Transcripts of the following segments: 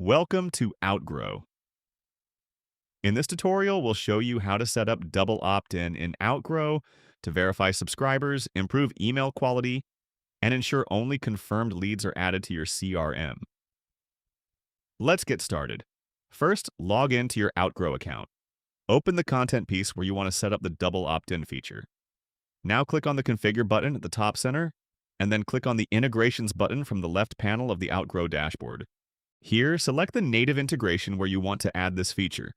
Welcome to Outgrow. In this tutorial, we'll show you how to set up double opt-in in Outgrow to verify subscribers, improve email quality, and ensure only confirmed leads are added to your CRM. Let's get started. First, log into your Outgrow account. Open the content piece where you want to set up the double opt-in feature. Now click on the Configure button at the top center, and then click on the Integrations button from the left panel of the Outgrow dashboard. Here, select the native integration where you want to add this feature.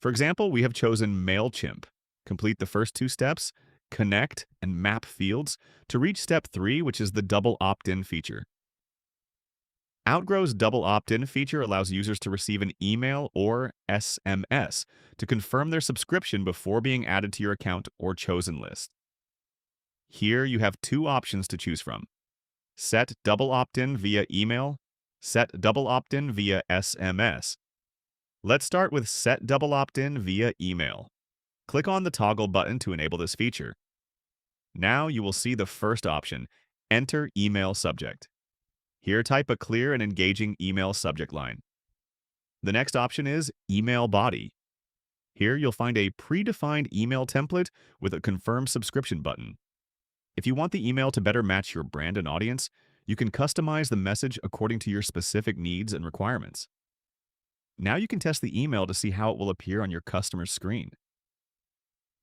For example, we have chosen Mailchimp. Complete the first two steps, connect and map fields, to reach step 3, which is the double opt-in feature. Outgrow's double opt-in feature allows users to receive an email or SMS to confirm their subscription before being added to your account or chosen list. Here you have two options to choose from. Set double opt-in via email, set double opt-in via SMS. Let's start with Set Double Opt-in via email. Click on the toggle button to enable this feature. Now you will see the first option, Enter Email Subject. Here type a clear and engaging email subject line. The next option is Email Body. Here you'll find a predefined email template with a Confirm Subscription button. If you want the email to better match your brand and audience, you can customize the message according to your specific needs and requirements. Now you can test the email to see how it will appear on your customer's screen.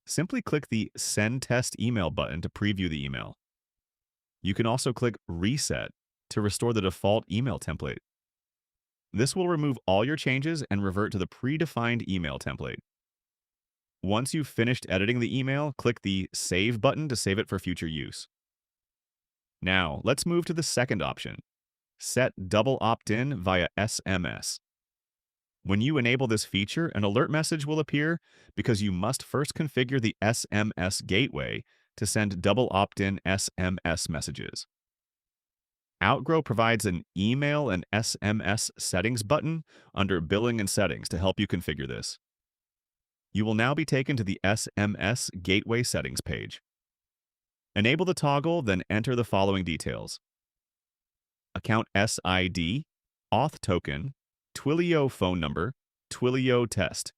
Simply click the Send Test Email button to preview the email. You can also click Reset to restore the default email template. This will remove all your changes and revert to the predefined email template. Once you've finished editing the email, click the Save button to save it for future use. Now, let's move to the second option, Set Double Opt-in via SMS. When you enable this feature, an alert message will appear because you must first configure the SMS gateway to send double opt-in SMS messages. Outgrow provides an Email and SMS Settings button under Billing and Settings to help you configure this. You will now be taken to the SMS Gateway Settings page. Enable the toggle, then enter the following details: account SID, auth token, Twilio phone number, Twilio test.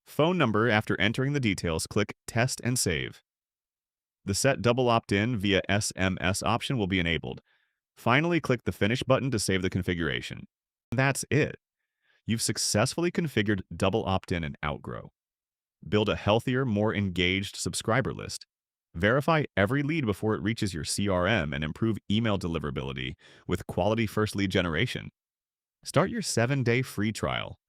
Phone number. After entering the details, click Test and Save. The Set Double Opt-in via SMS option will be enabled. Finally, click the Finish button to save the configuration. That's it. You've successfully configured double opt-in in Outgrow. Build a healthier, more engaged subscriber list. Verify every lead before it reaches your CRM and improve email deliverability with quality first lead generation. Start your 7-day free trial